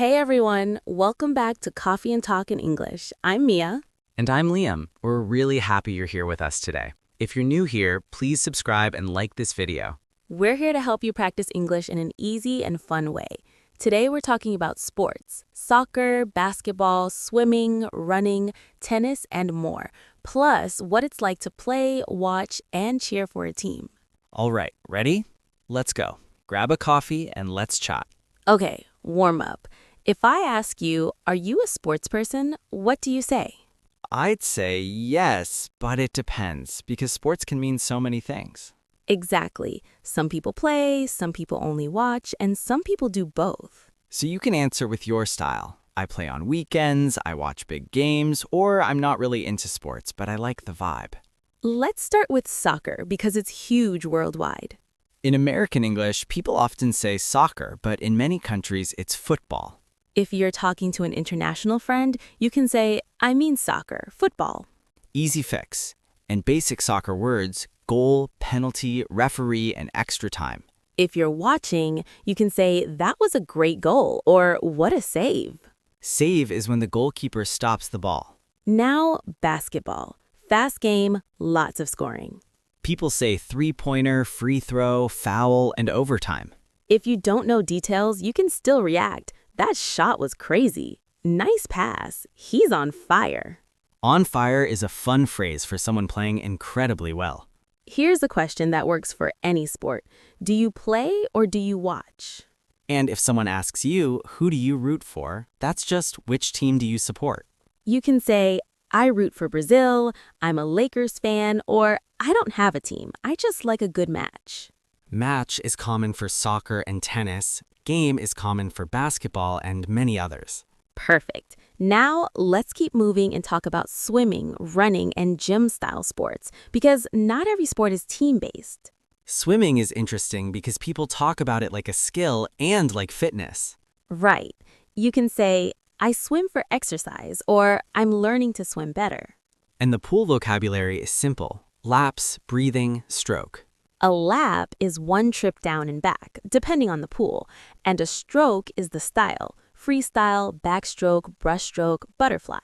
Hey everyone, welcome back to Coffee and Talk in English. I'm Mia. And I'm Liam. We're really happy you're here with us today. If you're new here, please subscribe and like this video. We're here to help you practice English in an easy and fun way. Today we're talking about sports, soccer, basketball, swimming, running, tennis, and more. Plus, what it's like to play, watch, and cheer for a team. All right, ready? Let's go. Grab a coffee and let's chat. Okay, warm up. If I ask you, are you a sports person? What do you say? I'd say yes, but it depends because sports can mean so many things. Exactly. Some people play, some people only watch, and some people do both. So you can answer with your style. I play on weekends, I watch big games, or I'm not really into sports, but I like the vibe. Let's start with soccer because it's huge worldwide. In American English, people often say soccer, but in many countries, it's football. If you're talking to an international friend, you can say, I mean soccer, football. Easy fix. And basic soccer words, goal, penalty, referee, and extra time. If you're watching, you can say, that was a great goal, or what a save. Save is when the goalkeeper stops the ball. Now, basketball. Fast game, lots of scoring. People say three-pointer, free throw, foul, and overtime. If you don't know details, you can still react. That shot was crazy. Nice pass. He's on fire. On fire is a fun phrase for someone playing incredibly well. Here's a question that works for any sport. Do you play or do you watch? And if someone asks you, who do you root for, that's just which team do you support. You can say, I root for Brazil, I'm a Lakers fan, or I don't have a team. I just like a good match. Match is common for soccer and tennis. Game is common for basketball and many others. Perfect. Now, let's keep moving and talk about swimming, running, and gym-style sports, because not every sport is team-based. Swimming is interesting because people talk about it like a skill and like fitness. Right. You can say, I swim for exercise, or I'm learning to swim better. And the pool vocabulary is simple. Laps, breathing, stroke. A lap is one trip down and back, depending on the pool, and a stroke is the style, freestyle, backstroke, brushstroke, butterfly.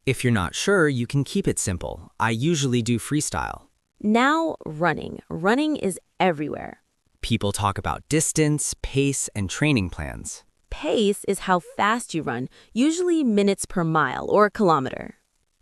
If you're not sure, you can keep it simple. I usually do freestyle. Now, running. Running is everywhere. People talk about distance, pace, and training plans. Pace is how fast you run, usually minutes per mile or kilometer.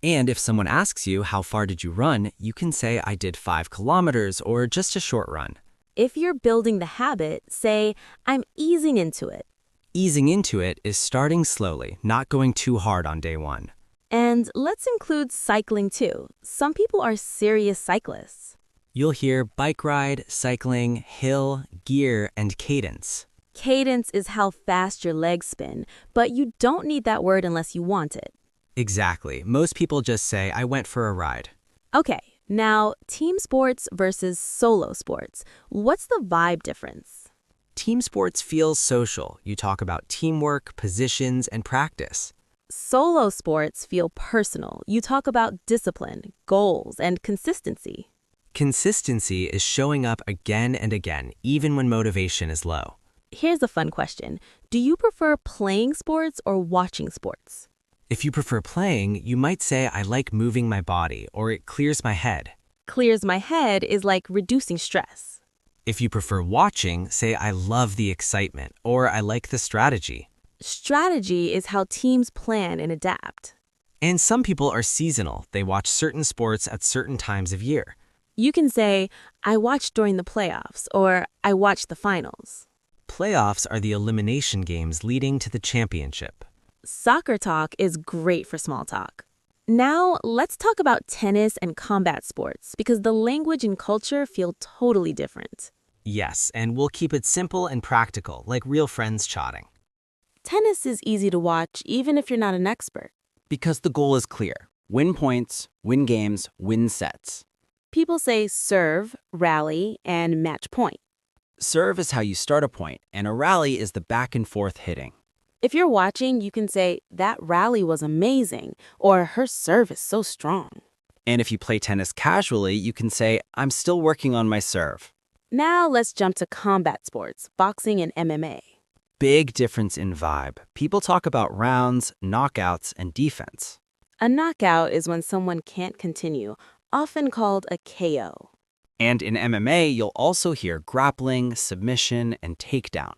And if someone asks you how far did you run, you can say I did 5 kilometers or just a short run. If you're building the habit, say, I'm easing into it. Easing into it is starting slowly, not going too hard on day one. And let's include cycling too. Some people are serious cyclists. You'll hear bike ride, cycling, hill, gear, and cadence. Cadence is how fast your legs spin, but you don't need that word unless you want it. Exactly. Most people just say, I went for a ride. Okay, now team sports versus solo sports. What's the vibe difference? Team sports feels social. You talk about teamwork, positions, and practice. Solo sports feel personal. You talk about discipline, goals, and consistency. Consistency is showing up again and again, even when motivation is low. Here's a fun question. Do you prefer playing sports or watching sports? If you prefer playing, you might say I like moving my body or it clears my head. Clears my head is like reducing stress. If you prefer watching, say I love the excitement or I like the strategy. Strategy is how teams plan and adapt. And some people are seasonal. They watch certain sports at certain times of year. You can say, I watched during the playoffs or I watched the finals. Playoffs are the elimination games leading to the championship. Soccer talk is great for small talk. Now, let's talk about tennis and combat sports because the language and culture feel totally different. Yes, and we'll keep it simple and practical, like real friends chatting. Tennis is easy to watch even if you're not an expert. Because the goal is clear. Win points, win games, win sets. People say serve, rally, and match point. Serve is how you start a point, and a rally is the back and forth hitting. If you're watching, you can say, that rally was amazing, or her serve is so strong. And if you play tennis casually, you can say, I'm still working on my serve. Now let's jump to combat sports, boxing and MMA. big difference in vibe. People talk about rounds, knockouts, and defense. A knockout is when someone can't continue, often called a KO. And in MMA, you'll also hear grappling, submission, and takedown.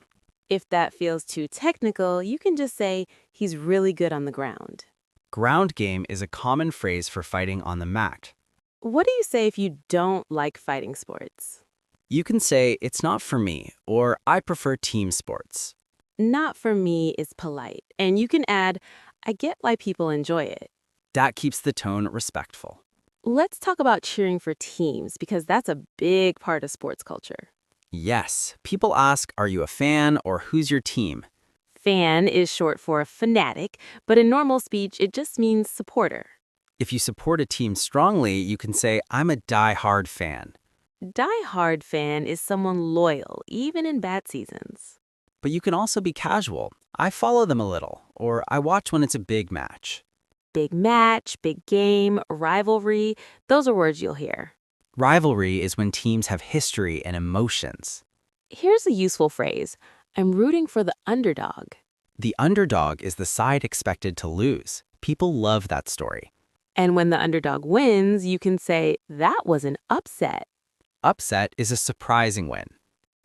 If that feels too technical, you can just say he's really good on the ground. Ground game is a common phrase for fighting on the mat. What do you say if you don't like fighting sports? You can say, it's not for me, or I prefer team sports. Not for me is polite, and you can add, I get why people enjoy it. That keeps the tone respectful. Let's talk about cheering for teams because that's a big part of sports culture. Yes, people ask, are you a fan or who's your team? Fan is short for fanatic, but in normal speech, it just means supporter. If you support a team strongly, you can say, I'm a die-hard fan. Die-hard fan is someone loyal, even in bad seasons. But you can also be casual. I follow them a little, or I watch when it's a big match. Big match, big game, rivalry, those are words you'll hear. Rivalry is when teams have history and emotions. Here's a useful phrase. I'm rooting for the underdog. The underdog is the side expected to lose. People love that story. And when the underdog wins, you can say, that was an upset. Upset is a surprising win.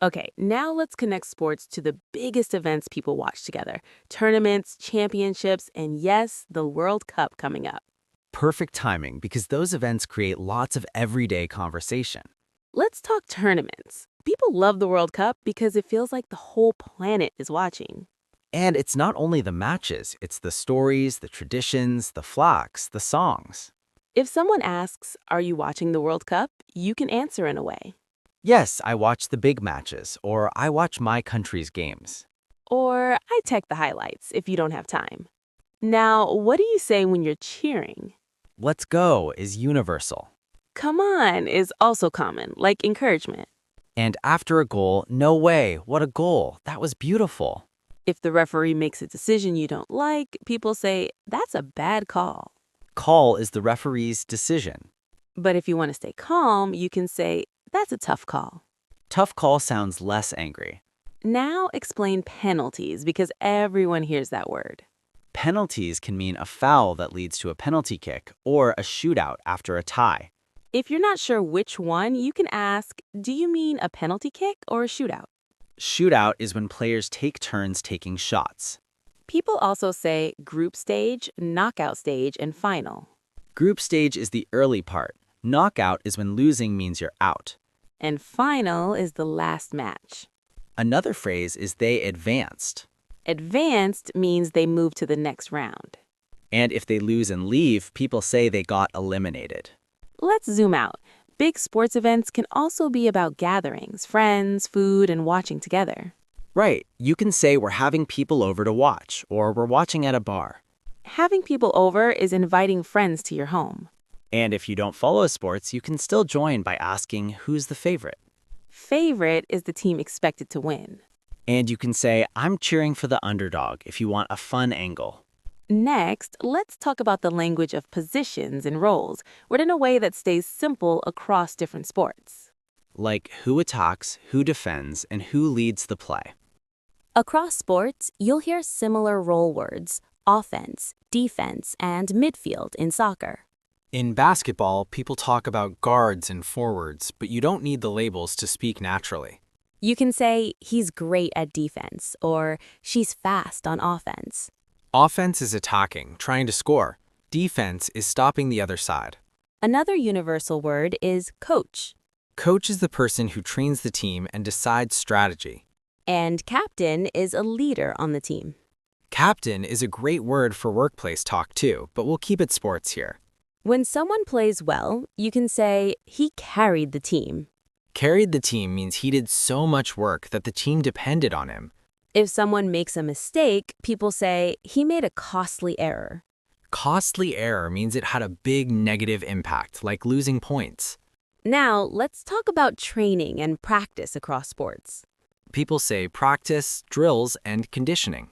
Okay, now let's connect sports to the biggest events people watch together. Tournaments, championships, and yes, the World Cup coming up. Perfect timing because those events create lots of everyday conversation. Let's talk tournaments. People love the World Cup because it feels like the whole planet is watching. And it's not only the matches, it's the stories, the traditions, the flags, the songs. If someone asks, are you watching the World Cup? You can answer in a way. Yes, I watch the big matches, or I watch my country's games. Or I check the highlights if you don't have time. Now, what do you say when you're cheering? Let's go is universal. Come on is also common, like encouragement. And after a goal, no way, what a goal, that was beautiful. If the referee makes a decision you don't like, people say, that's a bad call. Call is the referee's decision. But if you want to stay calm, you can say, that's a tough call. Tough call sounds less angry. Now explain penalties because everyone hears that word. Penalties can mean a foul that leads to a penalty kick or a shootout after a tie. If you're not sure which one, you can ask, do you mean a penalty kick or a shootout? Shootout is when players take turns taking shots. People also say group stage, knockout stage, and final. Group stage is the early part. Knockout is when losing means you're out. And final is the last match. Another phrase is they advanced. Advanced means they move to the next round. And if they lose and leave, people say they got eliminated. Let's zoom out. Big sports events can also be about gatherings, friends, food, and watching together. Right, you can say we're having people over to watch, or we're watching at a bar. Having people over is inviting friends to your home. And if you don't follow sports, you can still join by asking who's the favorite. Favorite is the team expected to win. And you can say, I'm cheering for the underdog if you want a fun angle. Next, let's talk about the language of positions and roles, word in a way that stays simple across different sports. Like who attacks, who defends, and who leads the play. Across sports, you'll hear similar role words, offense, defense, and midfield in soccer. In basketball, people talk about guards and forwards, but you don't need the labels to speak naturally. You can say, he's great at defense, or she's fast on offense. Offense is attacking, trying to score. Defense is stopping the other side. Another universal word is coach. Coach is the person who trains the team and decides strategy. And captain is a leader on the team. Captain is a great word for workplace talk too, but we'll keep it sports here. When someone plays well, you can say, he carried the team. Carried the team means he did so much work that the team depended on him. If someone makes a mistake, people say, he made a costly error. Costly error means it had a big negative impact, like losing points. Now, let's talk about training and practice across sports. People say practice, drills, and conditioning.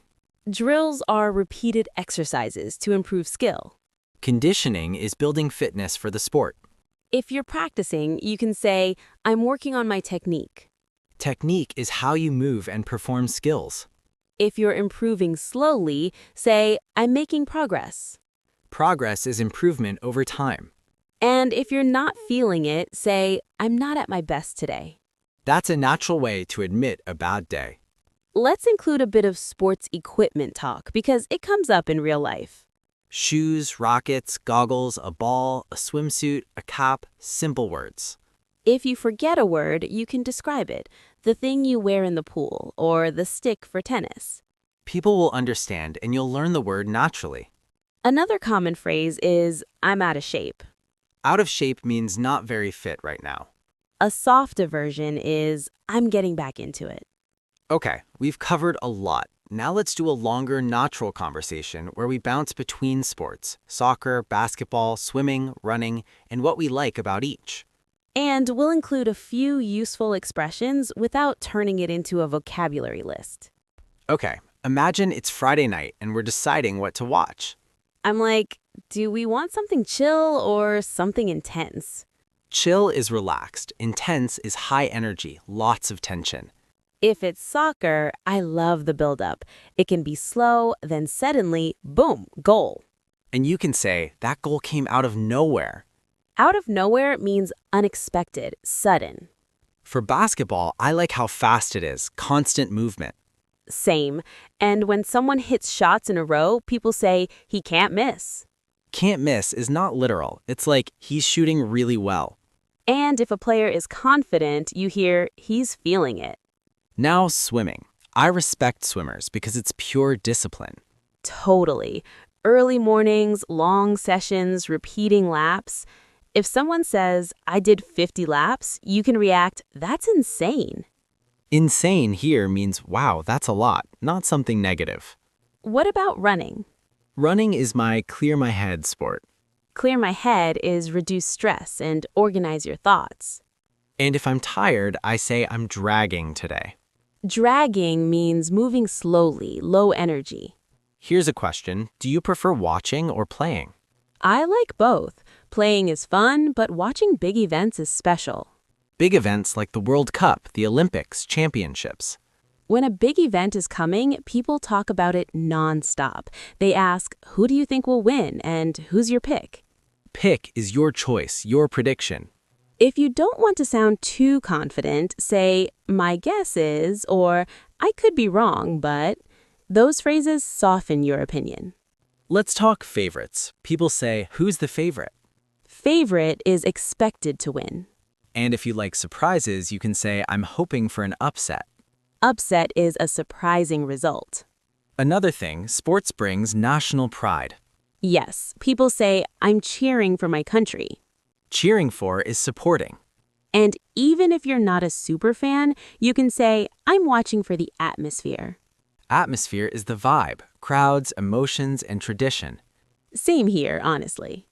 Drills are repeated exercises to improve skill. Conditioning is building fitness for the sport. If you're practicing, you can say, I'm working on my technique. Technique is how you move and perform skills. If you're improving slowly, say, I'm making progress. Progress is improvement over time. And if you're not feeling it, say, I'm not at my best today. That's a natural way to admit a bad day. Let's include a bit of sports equipment talk because it comes up in real life. Shoes, rackets, goggles, a ball, a swimsuit, a cap, simple words. If you forget a word, you can describe it, the thing you wear in the pool or the stick for tennis. People will understand and you'll learn the word naturally. Another common phrase is, I'm out of shape. Out of shape means not very fit right now. A softer version is, I'm getting back into it. Okay, we've covered a lot. Now let's do a longer, natural conversation where we bounce between sports, soccer, basketball, swimming, running, and what we like about each. And we'll include a few useful expressions without turning it into a vocabulary list. Okay, imagine it's Friday night and we're deciding what to watch. I'm like, do we want something chill or something intense? Chill is relaxed, intense is high energy, lots of tension. If it's soccer, I love the build-up. It can be slow, then suddenly, boom, goal. And you can say, that goal came out of nowhere. Out of nowhere means unexpected, sudden. For basketball, I like how fast it is, constant movement. Same. And when someone hits shots in a row, people say, he can't miss. Can't miss is not literal. It's like, he's shooting really well. And if a player is confident, you hear, he's feeling it. Now swimming. I respect swimmers because it's pure discipline. Totally. Early mornings, long sessions, repeating laps. If someone says, I did 50 laps, you can react, that's insane. Insane here means, wow, that's a lot, not something negative. What about running? Running is my clear my head sport. Clear my head is reduce stress and organize your thoughts. And if I'm tired, I say I'm dragging today. Dragging means moving slowly, low energy. Here's a question. Do you prefer watching or playing? I like both. Playing is fun, but watching big events is special. Big events like the World Cup, the Olympics, championships. When a big event is coming, people talk about it nonstop. They ask, who do you think will win and who's your pick? Pick is your choice, your prediction. If you don't want to sound too confident, say, my guess is, or I could be wrong, but those phrases soften your opinion. Let's talk favorites. People say, who's the favorite? Favorite is expected to win. And if you like surprises, you can say, I'm hoping for an upset. Upset is a surprising result. Another thing, sports brings national pride. Yes, people say, I'm cheering for my country. Cheering for is supporting. And even if you're not a super fan, you can say, I'm watching for the atmosphere. Atmosphere is the vibe, crowds, emotions, and tradition. Same here, honestly.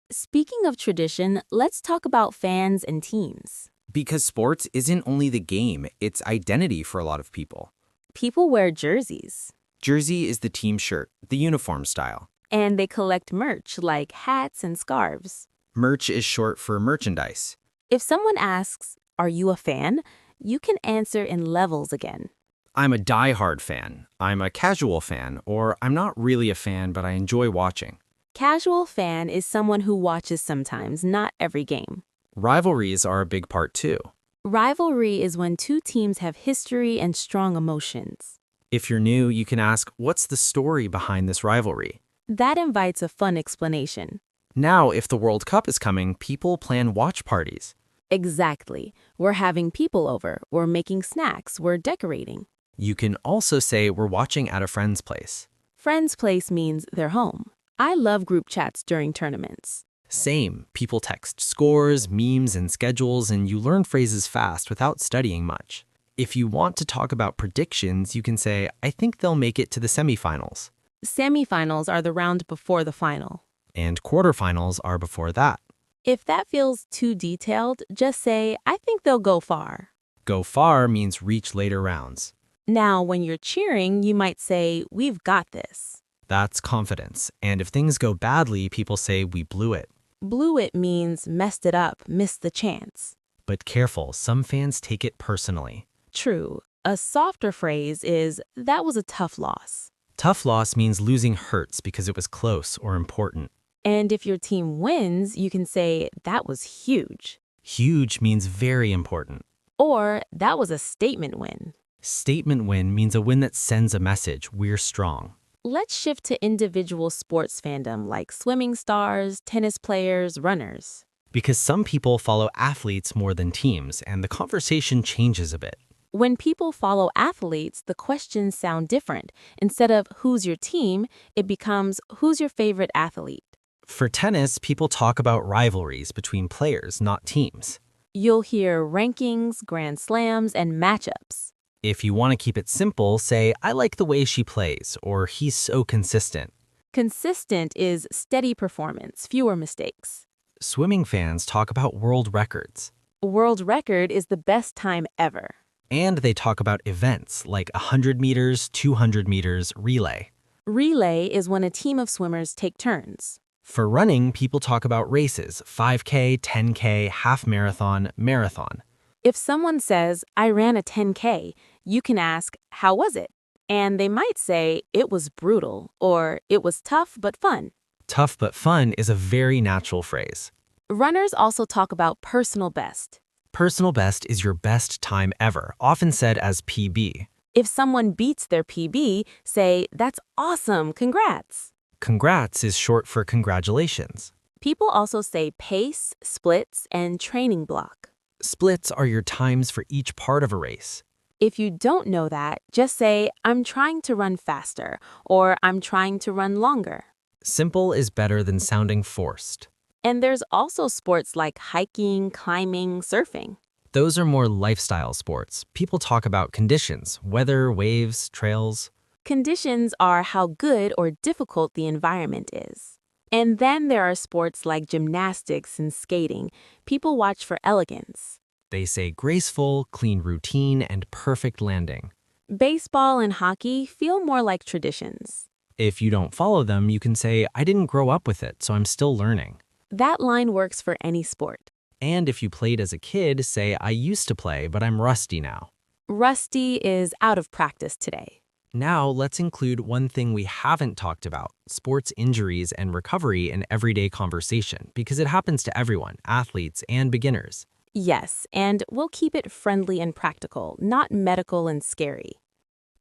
Speaking of tradition, let's talk about fans and teams. Because sports isn't only the game, it's identity for a lot of people. People wear jerseys. Jersey is the team shirt, the uniform style. And they collect merch like hats and scarves. Merch is short for merchandise. If someone asks, are you a fan? You can answer in levels again. I'm a die-hard fan, I'm a casual fan, or I'm not really a fan but I enjoy watching. Casual fan is someone who watches sometimes, not every game. Rivalries are a big part too. Rivalry is when two teams have history and strong emotions. If you're new, you can ask, what's the story behind this rivalry? That invites a fun explanation. Now, if the World Cup is coming, people plan watch parties. Exactly. We're having people over, we're making snacks, we're decorating. You can also say we're watching at a friend's place. Friend's place means their home. I love group chats during tournaments. Same. People text scores, memes, and schedules, and you learn phrases fast without studying much. If you want to talk about predictions, you can say, I think they'll make it to the semifinals. Semifinals are the round before the final. And quarterfinals are before that. If that feels too detailed, just say, I think they'll go far. Go far means reach later rounds. Now, when you're cheering, you might say, we've got this. That's confidence. And if things go badly, people say we blew it. Blew it means messed it up, missed the chance. But careful, some fans take it personally. True. A softer phrase is, that was a tough loss. Tough loss means losing hurts because it was close or important. And if your team wins, you can say, that was huge. Huge means very important. Or, that was a statement win. Statement win means a win that sends a message, we're strong. Let's shift to individual sports fandom like swimming stars, tennis players, runners. Because some people follow athletes more than teams, and the conversation changes a bit. When people follow athletes, the questions sound different. Instead of who's your team, it becomes who's your favorite athlete. For tennis, people talk about rivalries between players, not teams. You'll hear rankings, grand slams, and matchups. If you want to keep it simple, say, I like the way she plays, or he's so consistent. Consistent is steady performance, fewer mistakes. Swimming fans talk about world records. World record is the best time ever. And they talk about events like 100 meters, 200 meters, relay. Relay is when a team of swimmers take turns. For running, people talk about races, 5K, 10K, half marathon, marathon. If someone says, I ran a 10K, you can ask, how was it? And they might say, it was brutal, or it was tough but fun. Tough but fun is a very natural phrase. Runners also talk about personal best. Personal best is your best time ever, often said as PB. If someone beats their PB, say, that's awesome, congrats. Congrats is short for congratulations. People also say pace, splits, and training block. Splits are your times for each part of a race. If you don't know that, just say, I'm trying to run faster, or I'm trying to run longer. Simple is better than sounding forced. And there's also sports like hiking, climbing, surfing. Those are more lifestyle sports. People talk about conditions, weather, waves, trails. Conditions are how good or difficult the environment is. And then there are sports like gymnastics and skating. People watch for elegance. They say graceful, clean routine, and perfect landing. Baseball and hockey feel more like traditions. If you don't follow them, you can say, I didn't grow up with it, so I'm still learning. That line works for any sport. And if you played as a kid, say, I used to play, but I'm rusty now. Rusty is out of practice today. Now, let's include one thing we haven't talked about, sports injuries and recovery in everyday conversation, because it happens to everyone, athletes and beginners. Yes, and we'll keep it friendly and practical, not medical and scary.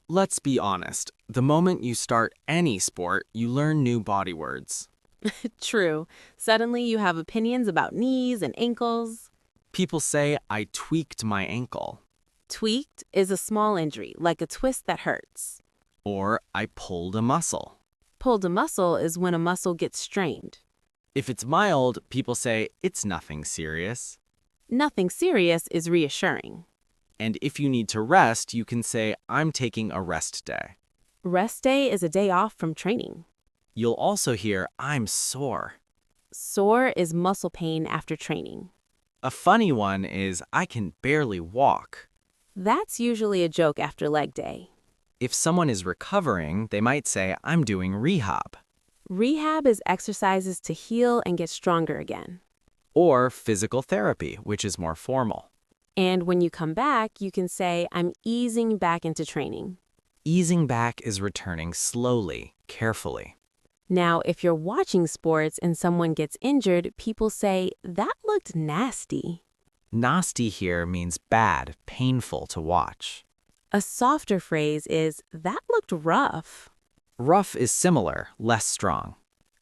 Let's be honest. The moment you start any sport, you learn new body words. True. Suddenly you have opinions about knees and ankles. People say, I tweaked my ankle. Tweaked is a small injury, like a twist that hurts. Or I pulled a muscle. Pulled a muscle is when a muscle gets strained. If it's mild, people say, it's nothing serious. Nothing serious is reassuring. And if you need to rest, you can say, I'm taking a rest day. Rest day is a day off from training. You'll also hear, I'm sore. Sore is muscle pain after training. A funny one is, I can barely walk. That's usually a joke after leg day. If someone is recovering, they might say, I'm doing rehab. Rehab is exercises to heal and get stronger again. Or physical therapy, which is more formal. And when you come back, you can say, I'm easing back into training. Easing back is returning slowly, carefully. Now, if you're watching sports and someone gets injured, people say, that looked nasty. Nasty here means bad, painful to watch. A softer phrase is, that looked rough. Rough is similar, less strong.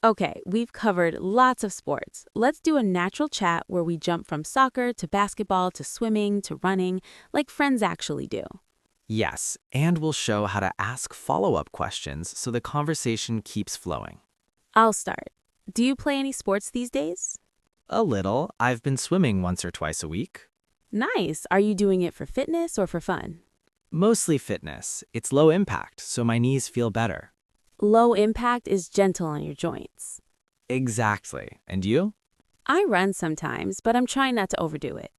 Okay, we've covered lots of sports. Let's do a natural chat where we jump from soccer to basketball to swimming to running, like friends actually do. Yes, and we'll show how to ask follow-up questions so the conversation keeps flowing. I'll start. Do you play any sports these days? A little. I've been swimming once or twice a week. Nice. Are you doing it for fitness or for fun? Mostly fitness. It's low impact, so my knees feel better. Low impact is gentle on your joints. Exactly. And you? I run sometimes, but I'm trying not to overdo it.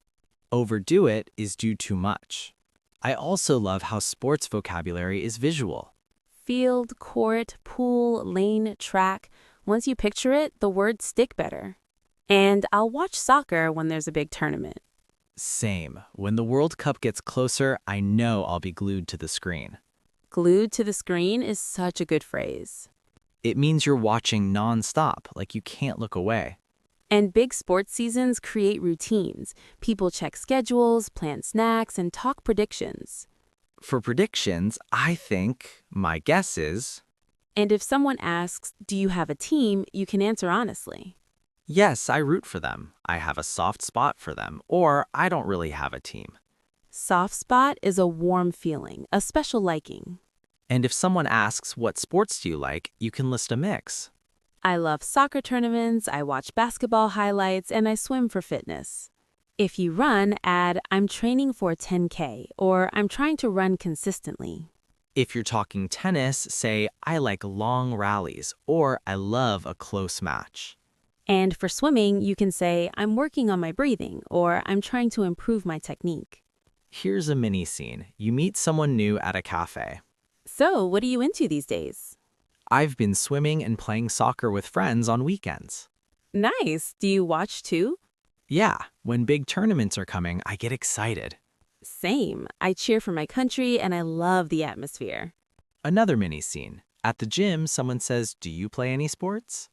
Overdo it is do too much. I also love how sports vocabulary is visual. Field, court, pool, lane, track. Once you picture it, the words stick better. And I'll watch soccer when there's a big tournament. Same. When the World Cup gets closer, I know I'll be glued to the screen. Glued to the screen is such a good phrase. It means you're watching nonstop, like you can't look away. And big sports seasons create routines. People check schedules, plan snacks, and talk predictions. For predictions, I think, my guess is, And if someone asks, do you have a team, you can answer honestly. yes, I root for them. I have a soft spot for them, or I don't really have a team. Soft spot is a warm feeling, a special liking. And if someone asks, what sports do you like, you can list a mix. I love soccer tournaments, I watch basketball highlights, and I swim for fitness. If you run, add, I'm training for a 10K, or I'm trying to run consistently. If you're talking tennis, say, I like long rallies, or I love a close match. And for swimming, you can say, I'm working on my breathing, or I'm trying to improve my technique. Here's a mini scene. You meet someone new at a cafe. So, what are you into these days? I've been swimming and playing soccer with friends on weekends. Nice. Do you watch too? Yeah, when big tournaments are coming, I get excited. Same. I cheer for my country and I love the atmosphere. Another mini scene. At the gym, someone says, do you play any sports?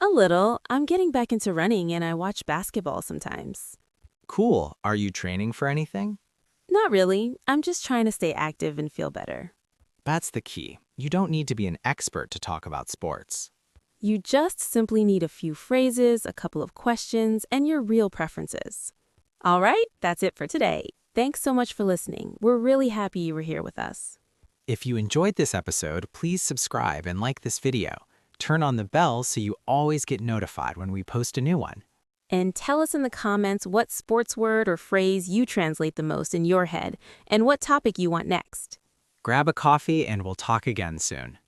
A little. I'm getting back into running and I watch basketball sometimes. Cool. Are you training for anything? Not really. I'm just trying to stay active and feel better. That's the key. You don't need to be an expert to talk about sports. You just simply need a few phrases, a couple of questions, and your real preferences. All right, that's it for today. Thanks so much for listening. We're really happy you were here with us. If you enjoyed this episode, please subscribe and like this video. Turn on the bell so you always get notified when we post a new one. And tell us in the comments what sports word or phrase you translate the most in your head and what topic you want next. Grab a coffee and we'll talk again soon.